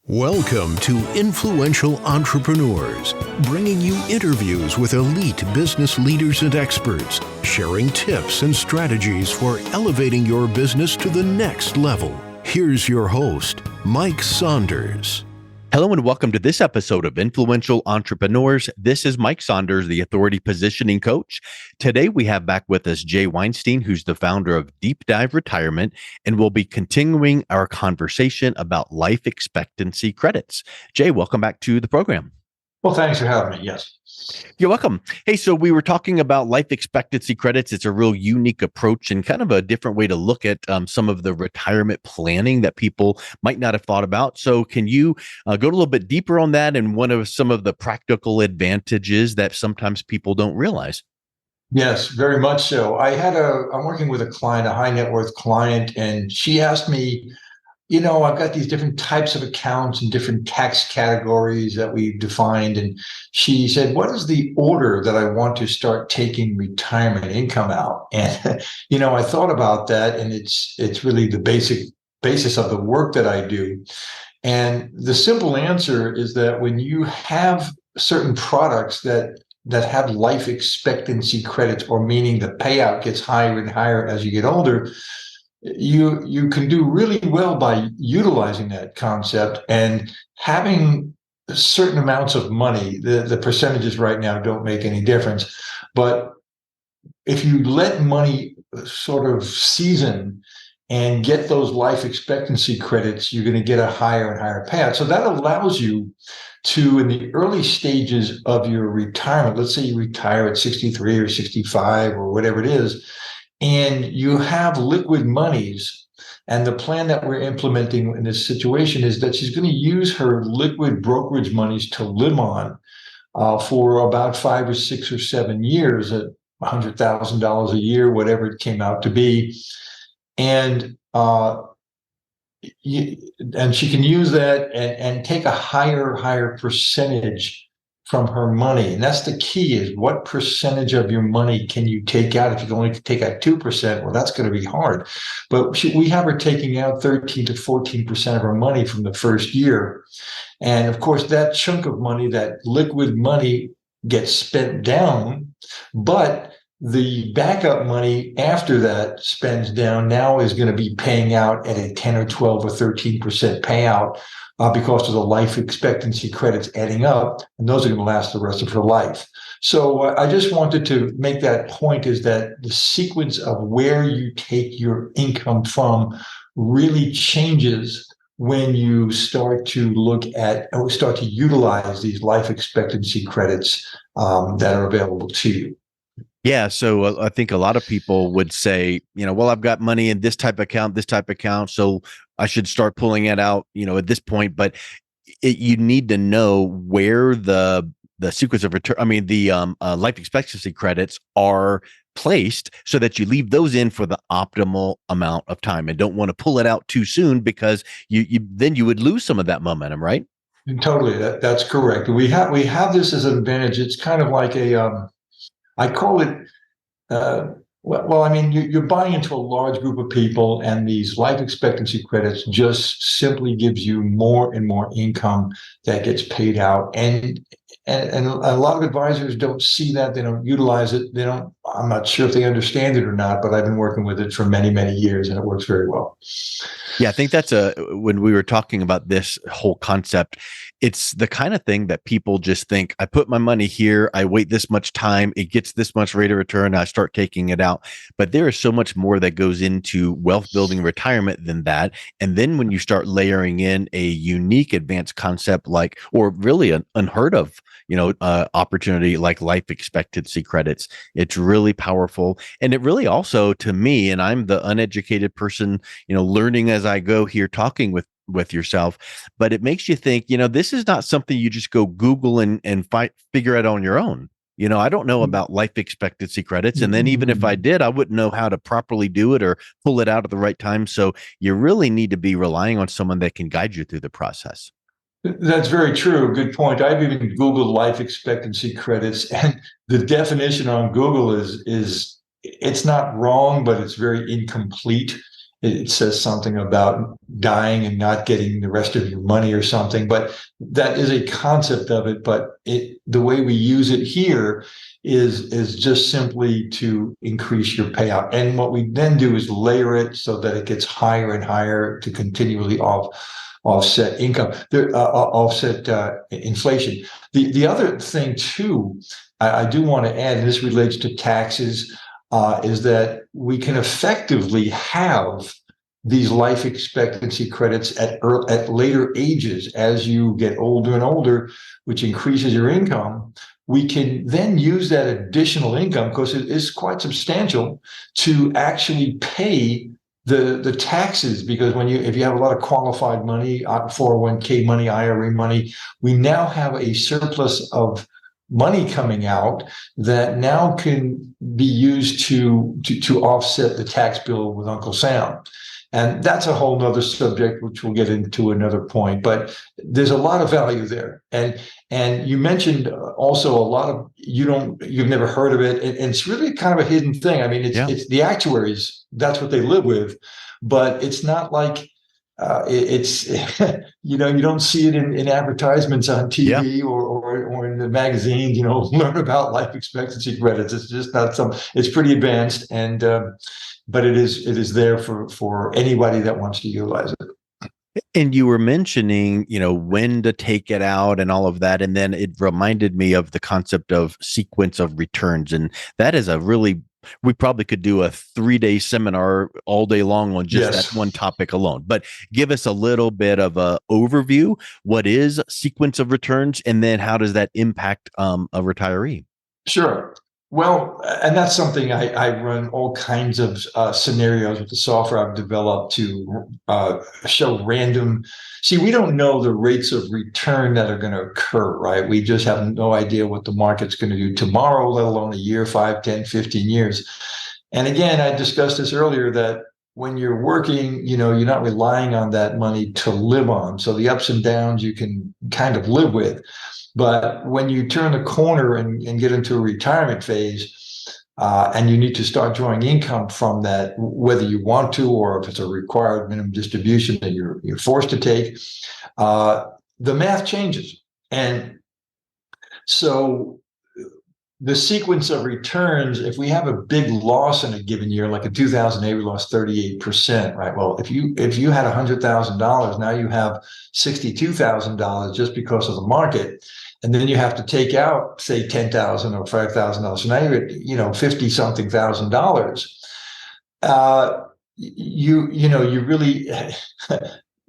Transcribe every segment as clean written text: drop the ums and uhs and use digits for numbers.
Welcome to Influential Entrepreneurs, bringing you interviews with elite business leaders and experts, sharing tips and strategies for elevating your business to the next level. Here's your host, Mike Saunders. Hello and welcome to this episode of Influential Entrepreneurs. This is Mike Saunders, the Authority Positioning Coach. Today we have back with us Jay Winestein, who's the founder of DeepDive Retirement, and we'll be continuing our conversation about life expectancy credits. Jay, welcome back to the program. Well, thanks for having me. Yes. You're welcome. Hey, so we were talking about life expectancy credits. It's a real unique approach and kind of a different way to look at some of the retirement planning that people might not have thought about. So can you go a little bit deeper on that and some of the practical advantages that sometimes people don't realize? Yes, very much so. I'm working with a client, a high net worth client, and she asked me, I've got these different types of accounts and different tax categories that we've defined. And she said, what is the order that I want to start taking retirement income out? And, I thought about that, and it's really the basis of the work that I do. And the simple answer is that when you have certain products that have life expectancy credits, or meaning the payout gets higher and higher as you get older, you can do really well by utilizing that concept and having certain amounts of money. The percentages right now don't make any difference, but if you let money sort of season and get those life expectancy credits, you're going to get a higher and higher payout. So that allows you to, in the early stages of your retirement, let's say you retire at 63 or 65 or whatever it is, and you have liquid monies, and the plan that we're implementing in this situation is that she's going to use her liquid brokerage monies to live on for about 5 or 6 or 7 years at $100,000 a year, whatever it came out to be. And she can use that and take a higher percentage from her money. And that's the key, is what percentage of your money can you take out? If you can only take out 2%, well, that's going to be hard. But we have her taking out 13 to 14% of her money from the first year. And of course, that chunk of money, that liquid money, gets spent down, but the backup money after that spends down now is going to be paying out at a 10 or 12 or 13% payout because of the life expectancy credits adding up, and those are going to last the rest of her life. So I just wanted to make that point, is that the sequence of where you take your income from really changes when you start to utilize these life expectancy credits that are available to you. Yeah. So I think a lot of people would say, well, I've got money in this type of account, so I should start pulling it out, at this point. But you need to know where the sequence of return, the life expectancy credits are placed, so that you leave those in for the optimal amount of time and don't want to pull it out too soon, because then you would lose some of that momentum, right? Totally. That's correct. We have this as an advantage. It's kind of like I call it, you're buying into a large group of people, and these life expectancy credits just simply gives you more and more income that gets paid out. And a lot of advisors don't see that. They don't utilize it. I'm not sure if they understand it or not, but I've been working with it for many, many years, and it works very well. Yeah, I think that's when we were talking about this whole concept, it's the kind of thing that people just think, I put my money here, I wait this much time, it gets this much rate of return, I start taking it out. But there is so much more that goes into wealth building retirement than that. And then when you start layering in a unique advanced concept or really an unheard of, opportunity like life expectancy credits, it's really powerful. And it really also, to me, and I'm the uneducated person, learning as I go here, talking with yourself, but it makes you think, this is not something you just go Google and figure out on your own. I don't know about life expectancy credits. And then even if I did, I wouldn't know how to properly do it or pull it out at the right time. So you really need to be relying on someone that can guide you through the process. That's very true. Good point. I've even Googled life expectancy credits, and the definition on Google is it's not wrong, but it's very incomplete. it says something about dying and not getting the rest of your money or something, but that is a concept of it. But the way we use it here is just simply to increase your payout. And what we then do is layer it so that it gets higher and higher to continually offset income, offset inflation. The other thing too, I do want to add, and this relates to taxes, is that we can effectively have these life expectancy credits at later ages as you get older and older, which increases your income. We can then use that additional income, because it is quite substantial, to actually pay the taxes. Because if you have a lot of qualified money, 401k money, IRA money, we now have a surplus of money coming out that now can be used to offset the tax bill with Uncle Sam. And that's a whole nother subject, which we'll get into another point. But there's a lot of value there. And you mentioned also a lot of you've never heard of it. And it's really kind of a hidden thing. I mean, it's the actuaries, that's what they live with, but it's not like it's you don't see it in advertisements on TV or in the magazines. Learn about life expectancy credits. It's just not it's pretty advanced, and but it is there for anybody that wants to utilize it. And you were mentioning, when to take it out and all of that. And then it reminded me of the concept of sequence of returns. And that is we probably could do a 3-day seminar all day long on just that one topic alone. But give us a little bit of a overview. What is sequence of returns? And then how does that impact a retiree? Sure. Well, and that's something I run all kinds of scenarios with the software I've developed to show random. See, we don't know the rates of return that are going to occur, right? We just have no idea what the market's going to do tomorrow, let alone a year, 5, 10, 15 years. And again, I discussed this earlier, that when you're working, you're not relying on that money to live on. So the ups and downs you can kind of live with. But when you turn the corner and get into a retirement phase, and you need to start drawing income from that, whether you want to or if it's a required minimum distribution that you're forced to take, the math changes. And so the sequence of returns, if we have a big loss in a given year, like in 2008, we lost 38%, right? Well, if you had $100,000, now you have $62,000 just because of the market. And then you have to take out, say, $10,000 or $5,000. So now you're at, 50 something $1,000. You really,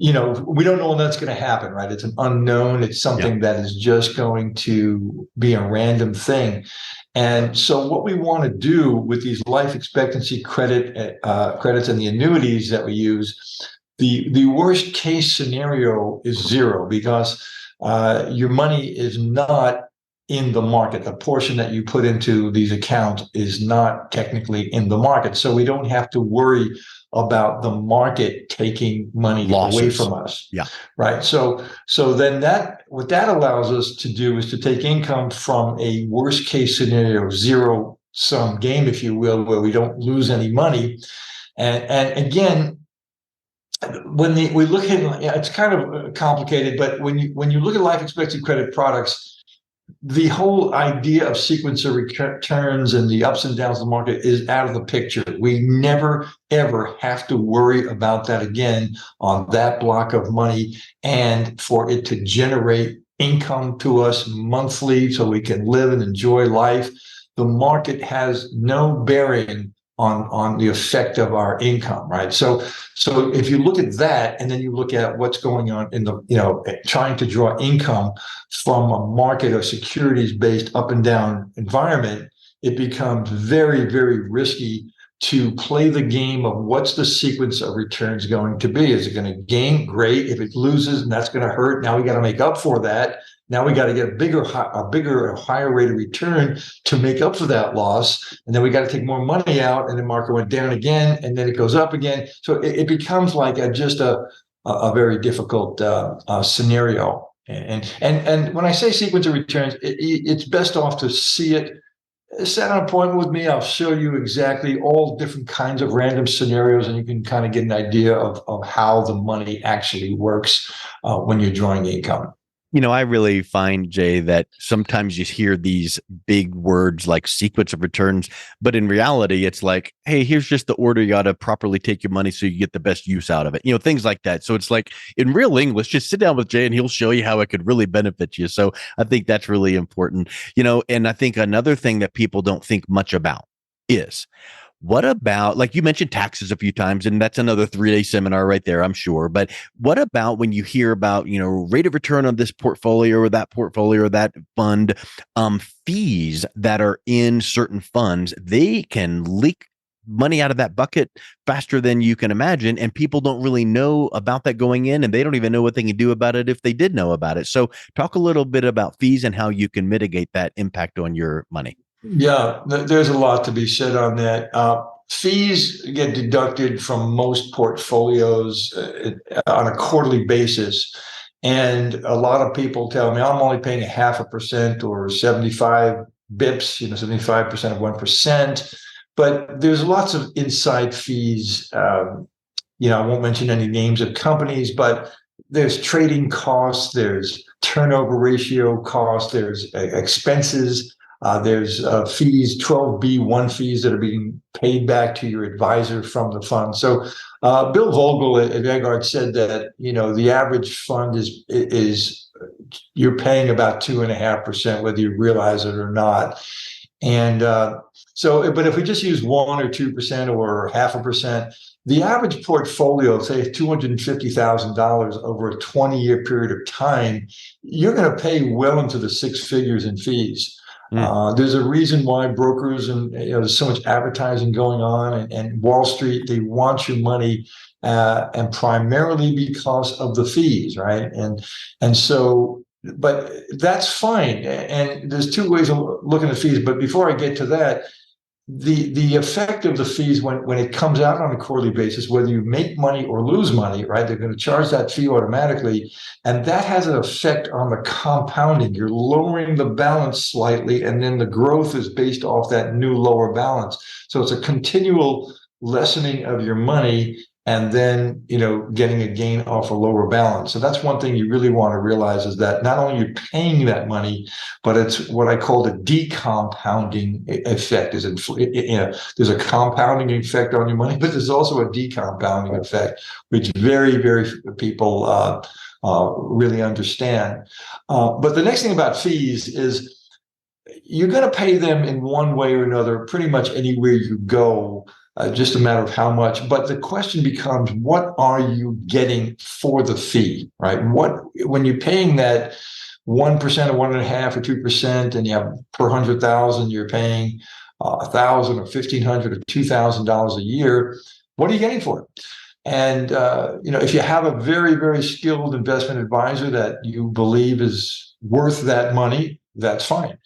we don't know when that's going to happen, right? It's an unknown. It's something that is just going to be a random thing. And so what we want to do with these life expectancy credits and the annuities that we use, the worst case scenario is zero, because your money is not in the market. The portion that you put into these accounts is not technically in the market. So we don't have to worry about the market taking money away from us. Yeah. Right. So then what that allows us to do is to take income from a worst case scenario, zero sum game, if you will, where we don't lose any money. And again, when we look at, it's kind of complicated, but when you look at life expectancy credit products, the whole idea of sequence of returns and the ups and downs of the market is out of the picture. We never, ever have to worry about that again on that block of money, and for it to generate income to us monthly so we can live and enjoy life. The market has no bearing on the effect of our income, right? So if you look at that, and then you look at what's going on in the, trying to draw income from a market or securities-based up and down environment, it becomes very, very risky to play the game of what's the sequence of returns going to be. Is it going to gain? Great. If it loses, and that's going to hurt, now we got to make up for that. Now we got to get a bigger, higher rate of return to make up for that loss. And then we got to take more money out, and the market went down again, and then it goes up again. So it becomes like just a very difficult scenario. And when I say sequence of returns, it's best off to see it set an appointment with me. I'll show you exactly all different kinds of random scenarios, and you can kind of get an idea of how the money actually works when you're drawing income. I really find, Jay, that sometimes you hear these big words like sequence of returns, but in reality, it's like, hey, here's just the order you got to properly take your money so you get the best use out of it. Things like that. So it's like in real English, just sit down with Jay and he'll show you how it could really benefit you. So I think that's really important, and I think another thing that people don't think much about is, what about, like you mentioned taxes a few times, and that's another 3-day seminar right there, I'm sure. But what about when you hear about, rate of return on this portfolio or that fund, fees that are in certain funds, they can leak money out of that bucket faster than you can imagine. And people don't really know about that going in, and they don't even know what they can do about it if they did know about it. So talk a little bit about fees and how you can mitigate that impact on your money. Yeah, there's a lot to be said on that. Fees get deducted from most portfolios on a quarterly basis. And a lot of people tell me I'm only paying 0.5% or 75 bips, 75% of 1%. But there's lots of inside fees. I won't mention any names of companies, but there's trading costs, there's turnover ratio costs, there's expenses. There's fees, 12B1 fees that are being paid back to your advisor from the fund. So Bill Vogel at Vanguard said that, the average fund is you're paying about 2.5%, whether you realize it or not. And but if we just use 1 or 2% or 0.5%, the average portfolio, say $250,000 over a 20-year period of time, you're going to pay well into the six figures in fees. There's a reason why brokers and there's so much advertising going on, and Wall Street, they want your money, and primarily because of the fees, right? And so, but that's fine. And there's two ways of looking at fees. But before I get to that, the effect of the fees when it comes out on a quarterly basis, whether you make money or lose money, right? They're going to charge that fee automatically, and that has an effect on the compounding. You're lowering the balance slightly, and then the growth is based off that new lower balance. So it's a continual lessening of your money, and then getting a gain off a lower balance. So that's one thing you really want to realize, is that not only you're paying that money, but it's what I call the decompounding effect. There's a compounding effect on your money, but there's also a decompounding effect, which very, very few people really understand. But the next thing about fees is you're going to pay them in one way or another, pretty much anywhere you go. Just a matter of how much. But the question becomes, what are you getting for the fee, right? When you're paying that 1% or 1.5% or 2%, and you have per 100,000, you're paying $1,000 or $1,500 or $2,000 a year. What are you getting for it? And if you have a very, very skilled investment advisor that you believe is worth that money, that's fine.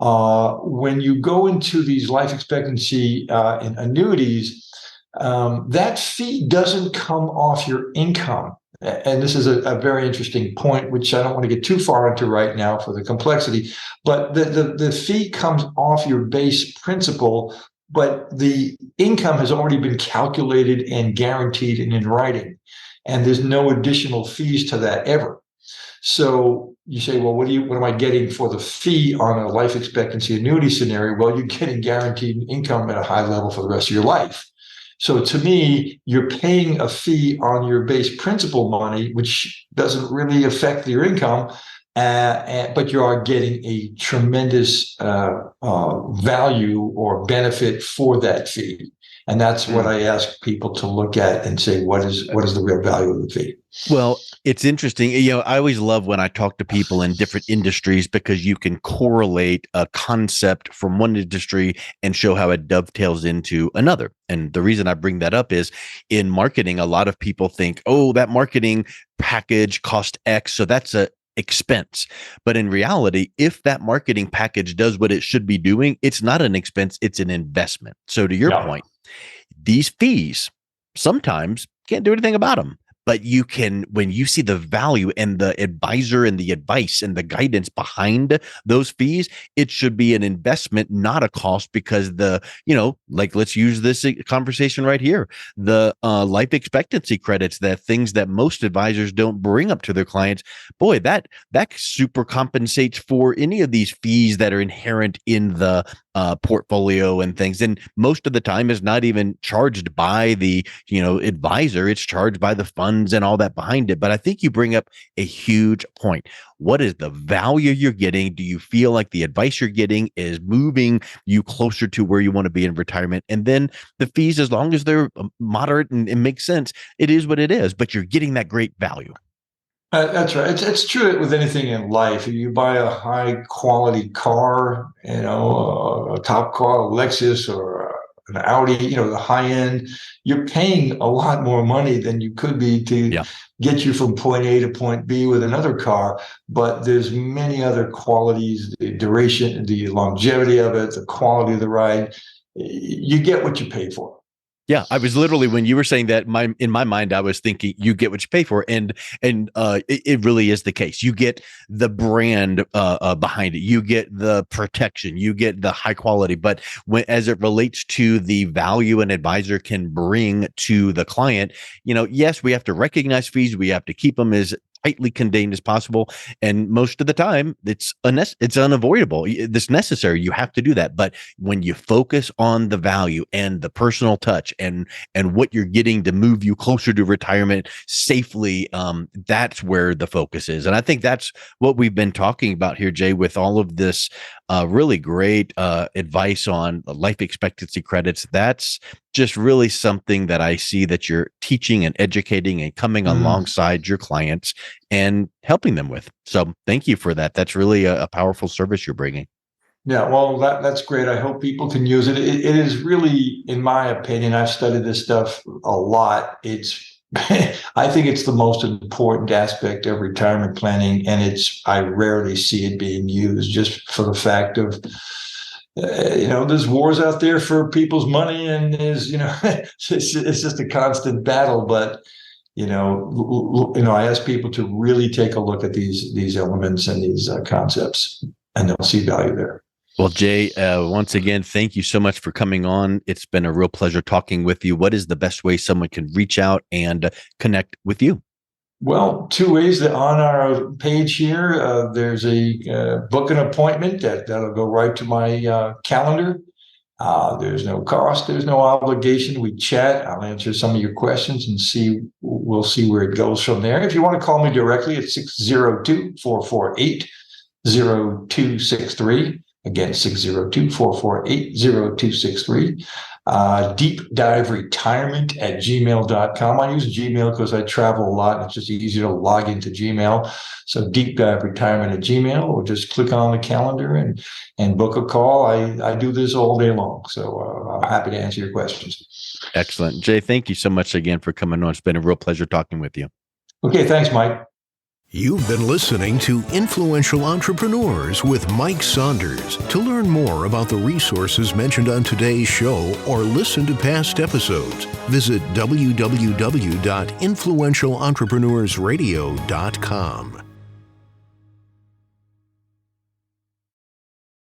When you go into these life expectancy and annuities, that fee doesn't come off your income. And this is a very interesting point, which I don't want to get too far into right now for the complexity, but the fee comes off your base principal, but the income has already been calculated and guaranteed and in writing. And there's no additional fees to that ever. So you say, well, what am I getting for the fee on a life expectancy annuity scenario? Well, you're getting guaranteed income at a high level for the rest of your life. So to me, you're paying a fee on your base principal money, which doesn't really affect your income, but you are getting a tremendous value or benefit for that fee. And that's what I ask people to look at and say, what is the real value of the fee? Well, it's interesting. I always love when I talk to people in different industries, because you can correlate a concept from one industry and show how it dovetails into another. And the reason I bring that up is, in marketing, a lot of people think, oh, that marketing package cost X, so that's a expense. But in reality, if that marketing package does what it should be doing, it's not an expense, it's an investment. So to your point, these fees sometimes can't do anything about them, But you can, when you see the value and the advisor and the advice and the guidance behind those fees, it should be an investment, not a cost, because like let's use this conversation right here. The life expectancy credits, that things that most advisors don't bring up to their clients, boy, that super compensates for any of these fees that are inherent in the portfolio and things. And most of the time is not even charged by the, advisor. It's charged by the funds and all that behind it. But I think you bring up a huge point. What is the value you're getting? Do you feel like the advice you're getting is moving you closer to where you want to be in retirement? And then the fees, as long as they're moderate and it makes sense, it is what it is, but you're getting that great value. That's right. It's true with anything in life. If you buy a high quality car, a top car, a Lexus or an Audi, the high end, you're paying a lot more money than you could be to get you from point A to point B with another car. But there's many other qualities, the duration, the longevity of it, the quality of the ride. You get what you pay for. Yeah, I was literally, when you were saying that, in my mind, I was thinking you get what you pay for, and it really is the case. You get the brand behind it, you get the protection, you get the high quality. But as it relates to the value an advisor can bring to the client, yes, we have to recognize fees, we have to keep them as tightly contained as possible, and most of the time it's unavoidable. It's necessary. You have to do that. But when you focus on the value and the personal touch and what you're getting to move you closer to retirement safely, that's where the focus is. And I think that's what we've been talking about here, Jay, with all of this really great advice on life expectancy credits. That's just really something that I see that you're teaching and educating and coming alongside your clients and helping them with. So thank you for that. That's really a powerful service you're bringing. Yeah, well, that's great. I hope people can use it. It is really, in my opinion, I've studied this stuff a lot. I think it's the most important aspect of retirement planning, and I rarely see it being used, just for the fact of there's wars out there for people's money, and there's it's just a constant battle. But I ask people to really take a look at these elements and these concepts, and they'll see value there. Well, Jay, once again, thank you so much for coming on. It's been a real pleasure talking with you. What is the best way someone can reach out and connect with you? Well, two ways. That on our page here, there's a book an appointment that'll go right to my calendar. There's no cost. There's no obligation. We chat. I'll answer some of your questions and we'll see where it goes from there. If you want to call me directly, it's 602-448-0263. Again, 602-448-0263. DeepDiveRetirement@gmail.com. I use Gmail because I travel a lot and it's just easier to log into Gmail. So DeepDiveRetirement@gmail, or just click on the calendar and book a call. I do this all day long. So I'm happy to answer your questions. Excellent. Jay, thank you so much again for coming on. It's been a real pleasure talking with you. Okay, thanks, Mike. You've been listening to Influential Entrepreneurs with Mike Saunders. To learn more about the resources mentioned on today's show or listen to past episodes, visit www.influentialentrepreneursradio.com.